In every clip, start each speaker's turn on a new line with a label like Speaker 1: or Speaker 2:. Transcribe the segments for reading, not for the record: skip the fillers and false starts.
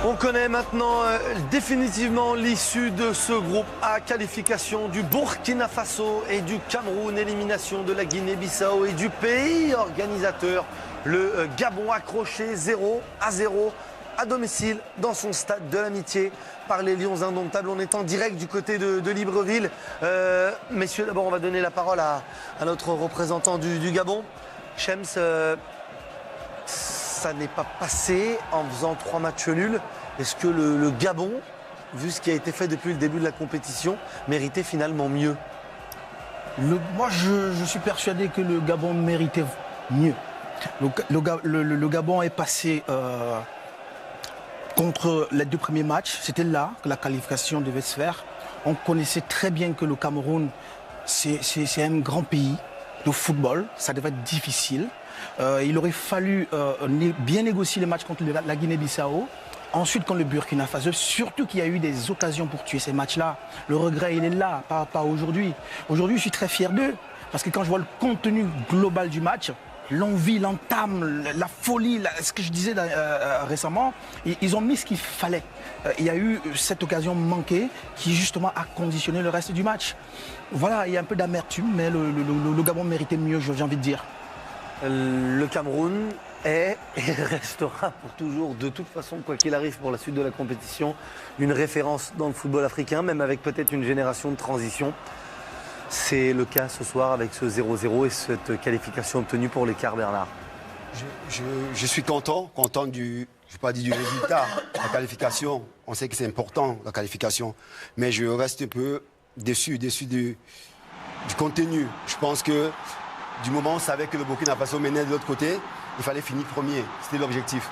Speaker 1: On connaît maintenant définitivement l'issue de ce groupe A, qualification du Burkina Faso et du Cameroun, élimination de la Guinée-Bissau et du pays organisateur, le Gabon, accroché 0-0 à domicile dans son stade de l'Amitié par les Lions indomptables. On est en direct du côté de Libreville. Messieurs, d'abord on va donner la parole à notre représentant du Gabon. Shems, ça n'est pas passé en faisant 3 matchs nuls. Est-ce que le Gabon, vu ce qui a été fait depuis le début de la compétition, méritait finalement mieux?
Speaker 2: Moi, je suis persuadé que le Gabon méritait mieux. Le Gabon est passé contre les 2 premiers matchs. C'était là que la qualification devait se faire. On connaissait très bien que le Cameroun, c'est un grand pays de football. Ça devait être difficile. Il aurait fallu bien négocier les matchs contre la Guinée-Bissau. Ensuite, contre le Burkina Faso, surtout qu'il y a eu des occasions pour tuer ces matchs-là. Le regret, il est là, pas aujourd'hui. Aujourd'hui, je suis très fier d'eux. Parce que quand je vois le contenu global du match, l'envie, l'entame, la folie, ce que je disais récemment, ils ont mis ce qu'il fallait. Il y a eu cette occasion manquée qui, justement, a conditionné le reste du match. Voilà, il y a un peu d'amertume, mais le Gabon méritait mieux, j'ai envie de dire.
Speaker 1: Le Cameroun est et restera pour toujours, de toute façon, quoi qu'il arrive pour la suite de la compétition, une référence dans le football africain, même avec peut-être une génération de transition. C'est le cas ce soir avec ce 0-0 et cette qualification obtenue pour l'écart, Bernard.
Speaker 3: Je suis content du, je vais pas dire du résultat, la qualification. On sait que c'est important, la qualification, mais je reste un peu déçu du contenu. Je pense que du moment où on savait que le Burkina Faso menait de l'autre côté, il fallait finir premier. C'était l'objectif.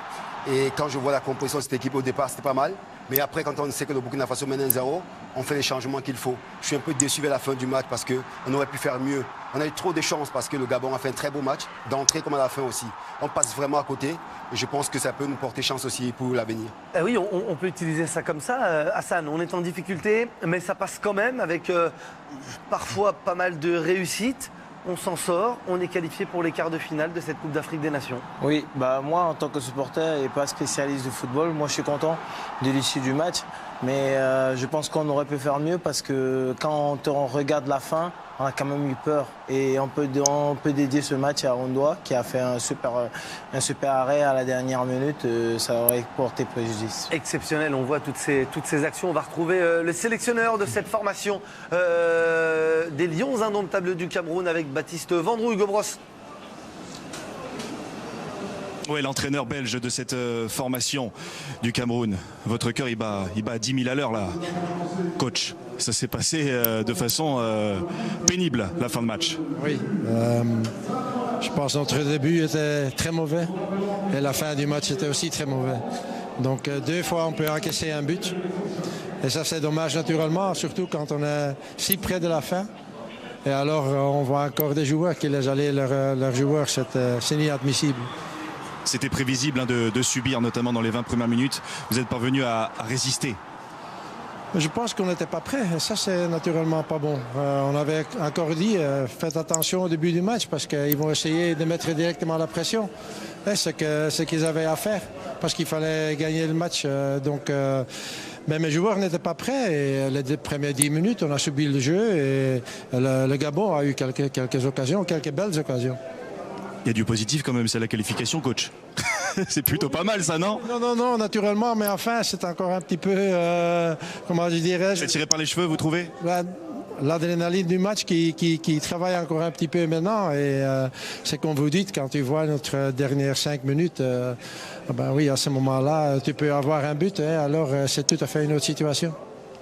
Speaker 3: Et quand je vois la composition de cette équipe au départ, c'était pas mal. Mais après, quand on sait que le Burkina Faso mène 1-0, on fait les changements qu'il faut. Je suis un peu déçu vers la fin du match parce qu'on aurait pu faire mieux. On a eu trop de chance parce que le Gabon a fait un très beau match, d'entrée comme à la fin aussi. On passe vraiment à côté et je pense que ça peut nous porter chance aussi pour l'avenir.
Speaker 1: Oui, on peut utiliser ça comme ça. Hassan, on est en difficulté, mais ça passe quand même avec parfois pas mal de réussite. On s'en sort, on est qualifié pour les quarts de finale de cette Coupe d'Afrique des Nations.
Speaker 4: Oui, moi en tant que supporter et pas spécialiste de football, moi je suis content de l'issue du match. Mais je pense qu'on aurait pu faire mieux parce que quand on regarde la fin, on a quand même eu peur. Et on peut dédier ce match à Ondoa qui a fait un super arrêt à la dernière minute. Ça aurait porté préjudice.
Speaker 1: Exceptionnel, on voit toutes ces actions. On va retrouver le sélectionneur de cette formation des Lions indomptables du Cameroun avec Baptiste Vendroux. Hugo Brosse.
Speaker 5: Oui, l'entraîneur belge de cette formation du Cameroun. Votre cœur, il bat à 10 000 à l'heure, là, coach. Ça s'est passé de façon pénible, la fin de match.
Speaker 6: Oui, je pense que notre début était très mauvais et la fin du match était aussi très mauvais. Donc 2 fois, on peut encaisser un but. Et ça, c'est dommage naturellement, surtout quand on est si près de la fin. Et alors, on voit encore des joueurs qui laissent aller leurs joueurs. C'est inadmissible.
Speaker 5: C'était prévisible de subir, notamment dans les 20 premières minutes. Vous êtes parvenu à résister.
Speaker 6: Je pense qu'on n'était pas prêt. Et ça, c'est naturellement pas bon. On avait encore dit, faites attention au début du match parce qu'ils vont essayer de mettre directement la pression. C'est ce qu'ils avaient à faire parce qu'il fallait gagner le match. Mais mes joueurs n'étaient pas prêts et les premières 10 minutes, on a subi le jeu et le Gabon a eu quelques occasions, quelques belles occasions.
Speaker 5: Il y a du positif quand même, c'est la qualification, coach. C'est plutôt pas mal ça, non?
Speaker 6: Non, naturellement, mais enfin, c'est encore un petit peu, comment je dirais...
Speaker 5: C'est tiré par les cheveux, vous trouvez?
Speaker 6: L'adrénaline du match qui travaille encore un petit peu maintenant. Et c'est comme vous dites, quand tu vois notre dernière 5 minutes, ben oui, à ce moment-là, tu peux avoir un but, alors c'est tout à fait une autre situation.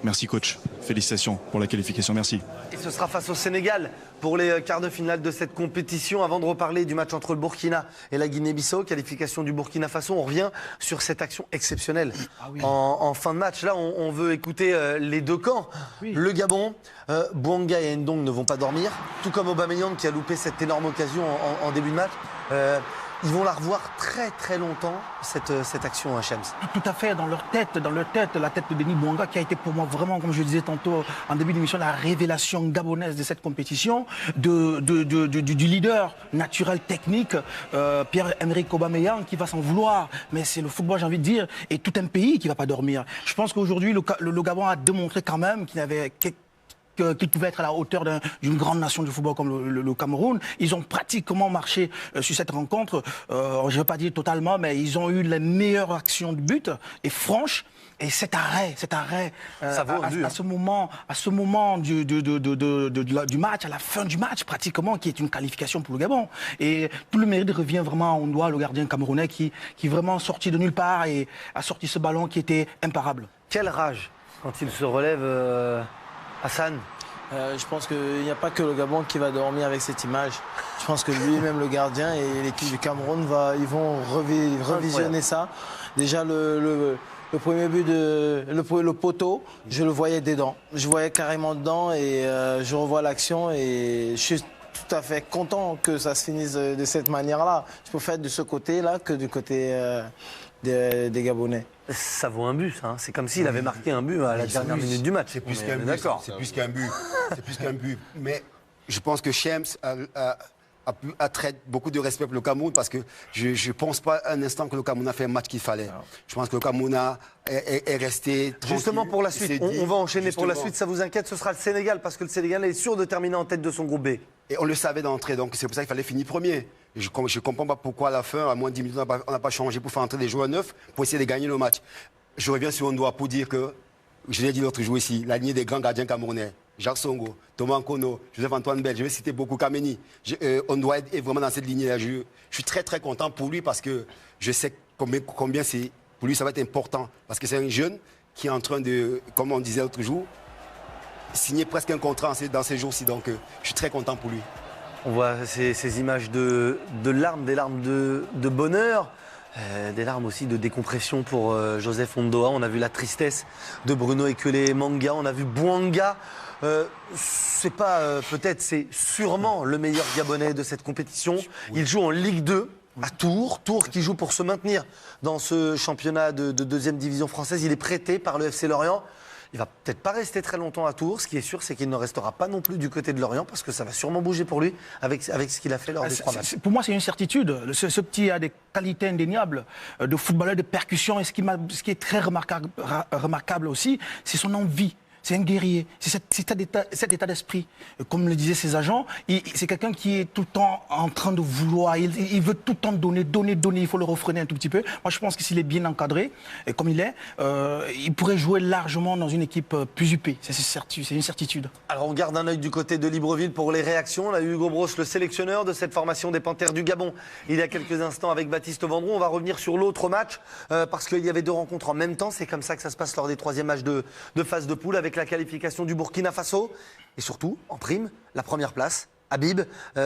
Speaker 5: Merci coach, félicitations pour la qualification, merci.
Speaker 1: Et ce sera face au Sénégal pour les quarts de finale de cette compétition. Avant de reparler du match entre le Burkina et la Guinée-Bissau, qualification du Burkina Faso, on revient sur cette action exceptionnelle en fin de match. Là, on veut écouter les 2 camps. Oui. Le Gabon, Bouanga et Ndong ne vont pas dormir, tout comme Aubameyang qui a loupé cette énorme occasion en début de match. Ils vont la revoir très très longtemps, cette action à Shams.
Speaker 2: Tout à fait, dans leur tête, la tête de Denis Bouanga, qui a été pour moi vraiment, comme je le disais tantôt en début d'émission, la révélation gabonaise de cette compétition, du leader naturel technique, Pierre-Emerick Aubameyang, qui va s'en vouloir. Mais c'est le football, j'ai envie de dire, et tout un pays qui ne va pas dormir. Je pense qu'aujourd'hui, le Gabon a démontré quand même qu'il pouvait être à la hauteur d'une grande nation du football comme le Cameroun. Ils ont pratiquement marché sur cette rencontre, je ne veux pas dire totalement, mais ils ont eu les meilleures actions de but, et franches. Et cet arrêt
Speaker 1: Ça vaut un but,
Speaker 2: à ce moment du match, à la fin du match pratiquement, qui est une qualification pour le Gabon. Et tout le mérite revient vraiment au doigt le gardien camerounais qui vraiment sorti de nulle part et a sorti ce ballon qui était imparable.
Speaker 1: Quelle rage quand il se relève, Hassan.
Speaker 4: Je pense qu'il n'y a pas que le Gabon qui va dormir avec cette image. Je pense que lui-même, le gardien et l'équipe du Cameroun, ils vont revisionner ça. Déjà, le premier but, le poteau, je le voyais dedans. Je voyais carrément dedans et je revois l'action et je suis tout à fait content que ça se finisse de cette manière-là. Je préfère de ce côté-là que du côté des Gabonais.
Speaker 1: Ça vaut un but, ça, hein. C'est comme s'il avait marqué un but à la dernière minute du match.
Speaker 3: C'est plus qu'un but. C'est plus qu'un but. C'est plus qu'un but. Mais je pense que Shams a très beaucoup de respect pour le Cameroun parce que je ne pense pas un instant que le Cameroun a fait un match qu'il fallait. Je pense que le Cameroun est resté tranquille.
Speaker 1: Justement pour la suite, on va enchaîner pour la suite, ça vous inquiète, ce sera le Sénégal parce que le Sénégal est sûr de terminer en tête de son groupe B.
Speaker 3: Et on le savait d'entrée, donc c'est pour ça qu'il fallait finir premier. Et je ne comprends pas pourquoi à la fin, à moins de 10 minutes, on n'a pas changé pour faire entrer des joueurs neufs pour essayer de gagner le match. Je reviens sur Ondoa pour dire que, je l'ai dit l'autre jour ici, la lignée des grands gardiens camerounais, Jacques Songo, Thomas Nkono, Joseph-Antoine Bell, je vais citer beaucoup Kameni. Ondoa est vraiment dans cette lignée-là. Je suis très très content pour lui parce que je sais combien c'est, pour lui ça va être important. Parce que c'est un jeune qui est en train de, comme on disait l'autre jour, signer presque un contrat dans ces jours-ci. Donc je suis très content pour lui.
Speaker 1: On voit ces images de larmes, des larmes de bonheur, des larmes aussi de décompression pour Joseph Ondoa. On a vu la tristesse de Bruno Ekele Manga, on a vu Bouanga. C'est pas peut-être, c'est sûrement le meilleur Gabonais de cette compétition. Il joue en Ligue 2 à Tours. Tours qui joue pour se maintenir dans ce championnat de deuxième division française. Il est prêté par le FC Lorient. Il va peut-être pas rester très longtemps à Tours. Ce qui est sûr, c'est qu'il ne restera pas non plus du côté de Lorient parce que ça va sûrement bouger pour lui avec ce qu'il a fait lors des 3 matchs.
Speaker 2: Pour moi, c'est une certitude. Ce petit a des qualités indéniables de footballeur de percussion. Et ce qui est très remarquable aussi, c'est son envie. C'est un guerrier, c'est cet état d'esprit. Comme le disaient ses agents, c'est quelqu'un qui est tout le temps en train de vouloir, il veut tout le temps donner, il faut le refréner un tout petit peu. Moi je pense que s'il est bien encadré, et comme il est, il pourrait jouer largement dans une équipe plus huppée, c'est une certitude.
Speaker 1: Alors on garde un œil du côté de Libreville pour les réactions. On a eu Hugo Brosse, le sélectionneur de cette formation des Panthères du Gabon, il y a quelques instants avec Baptiste Vendroux. On va revenir sur l'autre match, parce qu'il y avait 2 rencontres en même temps. C'est comme ça que ça se passe lors des 3e matchs de phase de poule, avec la qualification du Burkina Faso et surtout, en prime, la première place. Habib,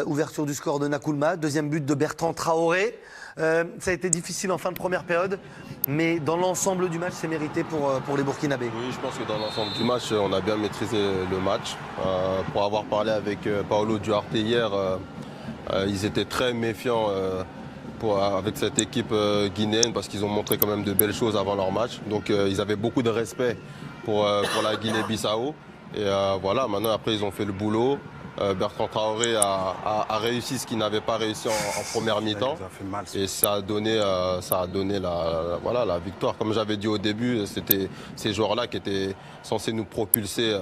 Speaker 1: ouverture du score de Nakoulma, 2e but de Bertrand Traoré. Ça a été difficile en fin de première période, mais dans l'ensemble du match, c'est mérité pour les Burkinabés.
Speaker 7: Oui, je pense que dans l'ensemble du match, on a bien maîtrisé le match. Pour avoir parlé avec Paolo Duarte hier, ils étaient très méfiants avec cette équipe guinéenne parce qu'ils ont montré quand même de belles choses avant leur match. Donc ils avaient beaucoup de respect pour la Guinée-Bissau. Et voilà, maintenant après ils ont fait le boulot. Bertrand Traoré a réussi ce qu'il n'avait pas réussi en première mi-temps. Et ça a donné la victoire. Comme j'avais dit au début, c'était ces joueurs-là qui étaient censés nous propulser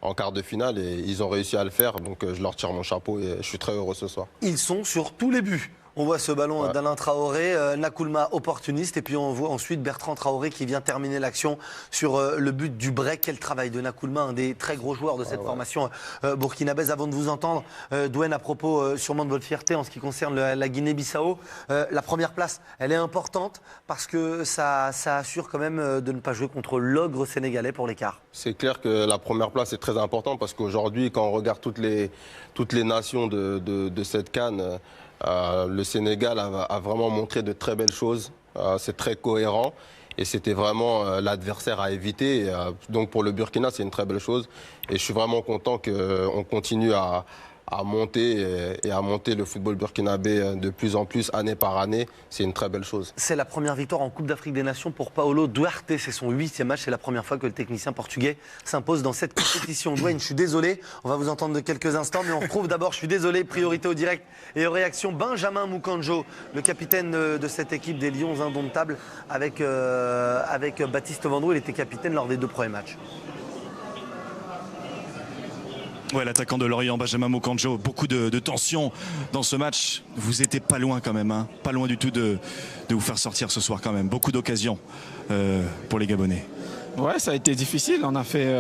Speaker 7: en quart de finale et ils ont réussi à le faire. Donc je leur tire mon chapeau et je suis très heureux ce soir.
Speaker 1: Ils sont sur tous les buts. On voit ce ballon d'Alain Traoré, Nakoulma opportuniste, et puis on voit ensuite Bertrand Traoré qui vient terminer l'action sur le but du break. Quel travail de Nakoulma, un des très gros joueurs de cette formation burkinabèse. Avant de vous entendre, Douane, à propos sûrement de votre fierté en ce qui concerne la Guinée-Bissau, la première place, elle est importante parce que ça assure quand même de ne pas jouer contre l'ogre sénégalais pour l'écart.
Speaker 7: C'est clair que la première place est très importante parce qu'aujourd'hui, quand on regarde toutes les nations de cette CAN, le Sénégal a vraiment montré de très belles choses. C'est très cohérent et c'était vraiment l'adversaire à éviter. Donc pour le Burkina, c'est une très belle chose. Et je suis vraiment content qu'on continue à à monter et à monter le football burkinabé de plus en plus, année par année. C'est une très belle chose.
Speaker 1: C'est la première victoire en Coupe d'Afrique des Nations pour Paulo Duarte. C'est son 8e match. C'est la première fois que le technicien portugais s'impose dans cette compétition. Dwayne, je suis désolé. On va vous entendre de quelques instants. Mais on retrouve d'abord, je suis désolé, priorité au direct et aux réactions, Benjamin Mukanjo, le capitaine de cette équipe des Lions indomptables, avec Baptiste Vendroux. Il était capitaine lors des 2 premiers matchs.
Speaker 5: Ouais, l'attaquant de Lorient, Benjamin Mukanjo, beaucoup de tension dans ce match. Vous n'étiez pas loin quand même, hein, pas loin du tout de vous faire sortir ce soir quand même. Beaucoup d'occasions pour les Gabonais.
Speaker 8: Ouais, ça a été difficile. On a fait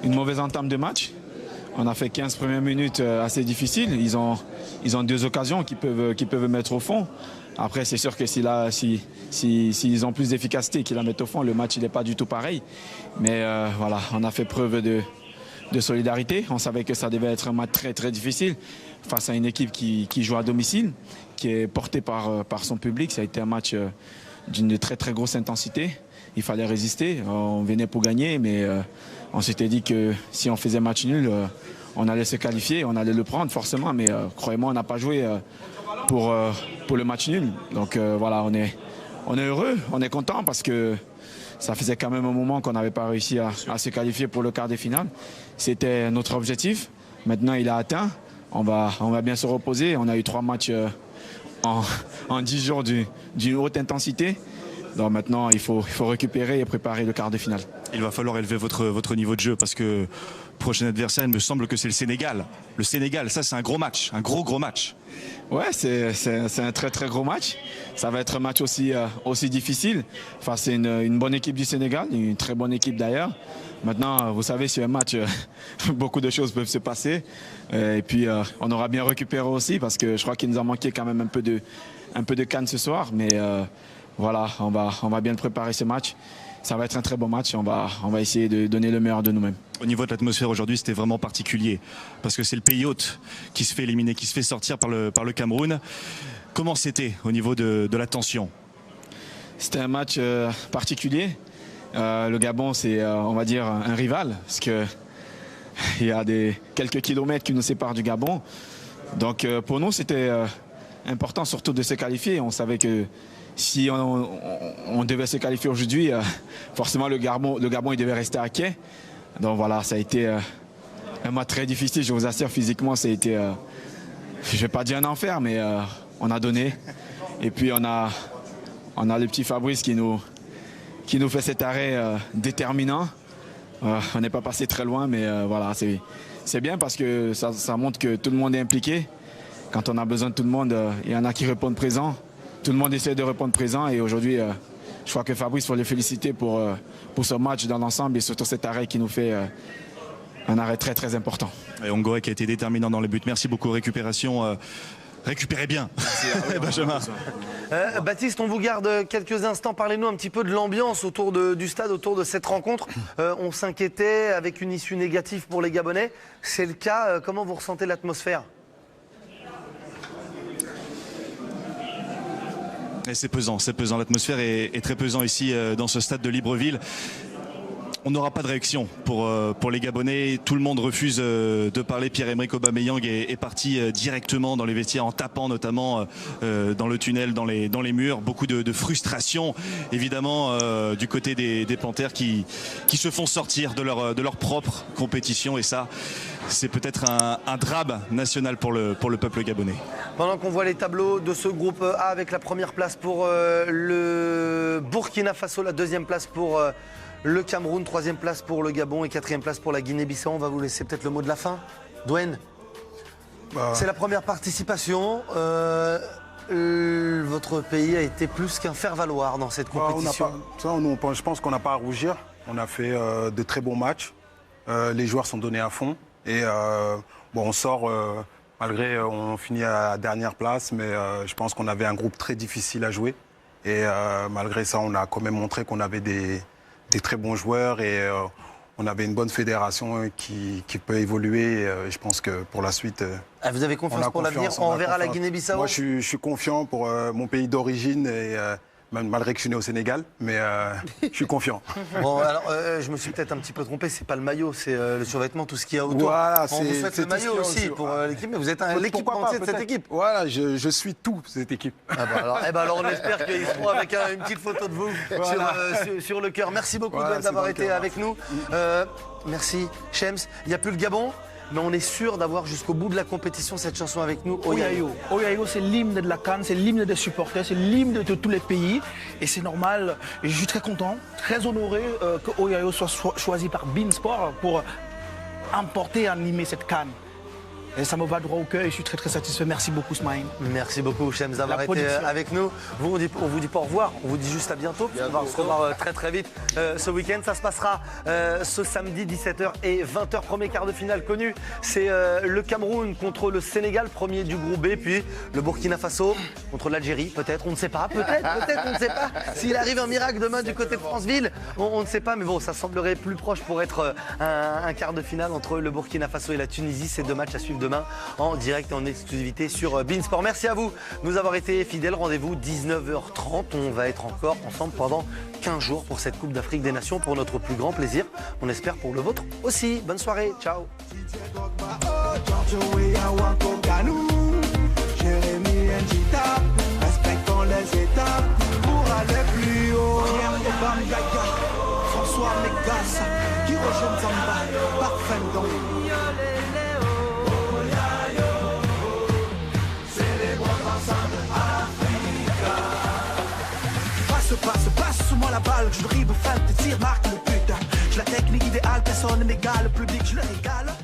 Speaker 8: une mauvaise entame de match. On a fait 15 premières minutes assez difficiles. Ils ont 2 occasions qu'ils peuvent mettre au fond. Après, c'est sûr que s'ils ont plus d'efficacité qu'ils la mettent au fond, le match n'est pas du tout pareil. Mais voilà, on a fait preuve de solidarité. On savait que ça devait être un match très très difficile face à une équipe qui joue à domicile, qui est portée par son public. Ça a été un match d'une très très grosse intensité. Il fallait résister. On venait pour gagner, mais on s'était dit que si on faisait match nul, on allait se qualifier, on allait le prendre forcément. Mais croyez-moi, on n'a pas joué pour le match nul. Donc voilà, on est heureux, on est content parce que ça faisait quand même un moment qu'on n'avait pas réussi à se qualifier pour le quart de finale. C'était notre objectif. Maintenant, il est atteint. On va bien se reposer. On a eu 3 matchs en 10 jours d'une haute intensité. Donc maintenant, il faut récupérer et préparer le quart de finale.
Speaker 5: Il va falloir élever votre niveau de jeu parce que prochain adversaire, il me semble que c'est le Sénégal. Le Sénégal, ça c'est un gros match, un gros match.
Speaker 8: Ouais, c'est un très très gros match. Ça va être un match aussi difficile face à une bonne équipe du Sénégal, une très bonne équipe d'ailleurs. Maintenant, vous savez, sur un match, beaucoup de choses peuvent se passer. Et puis, on aura bien récupéré aussi parce que je crois qu'il nous a manqué quand même un peu de canne ce soir. Mais voilà, on va bien préparer ce match. Ça va être un très bon match. On va essayer de donner le meilleur de nous-mêmes.
Speaker 5: Au niveau de l'atmosphère aujourd'hui, c'était vraiment particulier parce que c'est le pays hôte qui se fait éliminer, qui se fait sortir par le Cameroun. Comment c'était au niveau de la tension?
Speaker 8: C'était un match particulier. Le Gabon, c'est, on va dire, un rival parce que il y a quelques kilomètres qui nous séparent du Gabon. Donc pour nous, c'était important surtout de se qualifier. On savait que si on devait se qualifier aujourd'hui, forcément le Gabon il devait rester à quai. Donc voilà, ça a été un match très difficile, je vous assure, physiquement, ça a été, je ne vais pas dire un enfer, mais on a donné. Et puis on a le petit Fabrice qui nous fait cet arrêt déterminant. On n'est pas passé très loin, mais voilà, c'est bien parce que ça montre que tout le monde est impliqué. Quand on a besoin de tout le monde, il y en a qui répondent présent. Tout le monde essaie de répondre présent et aujourd'hui, je crois que Fabrice, il faut le féliciter pour ce match dans l'ensemble et surtout cet arrêt qui nous fait un arrêt très très important.
Speaker 5: Et Ongoré qui a été déterminant dans les buts. Merci beaucoup. Récupération. Récupérez bien, Benjamin.
Speaker 1: Baptiste, on vous garde quelques instants. Parlez-nous un petit peu de l'ambiance autour du stade, autour de cette rencontre. On s'inquiétait avec une issue négative pour les Gabonais. C'est le cas. Comment vous ressentez l'atmosphère ?
Speaker 5: C'est pesant. L'atmosphère est très pesant ici dans ce stade de Libreville. On n'aura pas de réaction pour les Gabonais. Tout le monde refuse de parler. Pierre-Emerick Aubameyang est parti directement dans les vestiaires en tapant notamment dans le tunnel, dans les murs. Beaucoup de frustration évidemment du côté des Panthères qui se font sortir de leur propre compétition. Et ça, c'est peut-être un drame national pour le peuple gabonais.
Speaker 1: Pendant qu'on voit les tableaux de ce groupe A avec la première place pour le Burkina Faso, la deuxième place pour le Cameroun, troisième place pour le Gabon et quatrième place pour la Guinée-Bissau. On va vous laisser peut-être le mot de la fin. Dwayne, c'est la première participation. Votre pays a été plus qu'un faire-valoir dans cette compétition.
Speaker 9: Je pense qu'on n'a pas à rougir. On a fait de très bons matchs. Les joueurs sont donnés à fond. Et on sort, malgré on finit à la dernière place, mais je pense qu'on avait un groupe très difficile à jouer. Et malgré ça, on a quand même montré qu'on avait des très bons joueurs et on avait une bonne fédération qui peut évoluer. Je pense que pour la suite...
Speaker 1: vous avez confiance pour l'avenir? On verra la Guinée-Bissau?
Speaker 9: Moi, je suis confiant pour mon pays d'origine. même malgré que je suis né au Sénégal, mais je suis confiant.
Speaker 1: Bon, alors, je me suis peut-être un petit peu trompé, c'est pas le maillot, c'est le survêtement, tout ce qu'il y a autour.
Speaker 9: Voilà,
Speaker 1: on vous souhaite le maillot aussi pour l'équipe, mais vous êtes l'équipe entière de cette équipe.
Speaker 9: Voilà, je suis tout cette équipe.
Speaker 1: Ah bah alors, on espère qu'ils seront avec une petite photo de vous sur le cœur. Merci beaucoup d'avoir été avec nous. Merci, Shems. Il n'y a plus le Gabon, mais on est sûr d'avoir jusqu'au bout de la compétition cette chanson avec nous.
Speaker 2: Oyayo. Oyayo, c'est l'hymne de la CAN, c'est l'hymne des supporters, c'est l'hymne de tous les pays. Et c'est normal. Et je suis très content, très honoré que Oyayo soit choisi par Beansport pour emporter et animer cette CAN. Et ça me va droit au cœur et je suis très satisfait. Merci beaucoup, Smaïn.
Speaker 1: Merci beaucoup, Shems, d'avoir été avec nous. On vous dit pas au revoir, on vous dit juste à bientôt. On va se revoir très vite ce week-end. Ça se passera ce samedi 17h et 20h. Premier quart de finale connu, c'est le Cameroun contre le Sénégal, premier du groupe B. Puis le Burkina Faso contre l'Algérie, peut-être, on ne sait pas. Peut-être, on ne sait pas. S'il arrive un miracle demain du côté de Franceville, on ne sait pas. Mais bon, ça semblerait plus proche pour être un quart de finale entre le Burkina Faso et la Tunisie. Ces deux matchs à suivre demain en direct et en exclusivité sur Beansport. Merci à vous de nous avoir été fidèles. Rendez-vous 19h30. On va être encore ensemble pendant 15 jours pour cette Coupe d'Afrique des Nations pour notre plus grand plaisir. On espère pour le vôtre aussi. Bonne soirée. Ciao.
Speaker 10: François Megassa qui rejoint Zamba par Fendon. Passe-moi la balle, je dribble, feinte, tire, marque le but. J'ai la technique idéale, personne n'égale, le public, je le régale.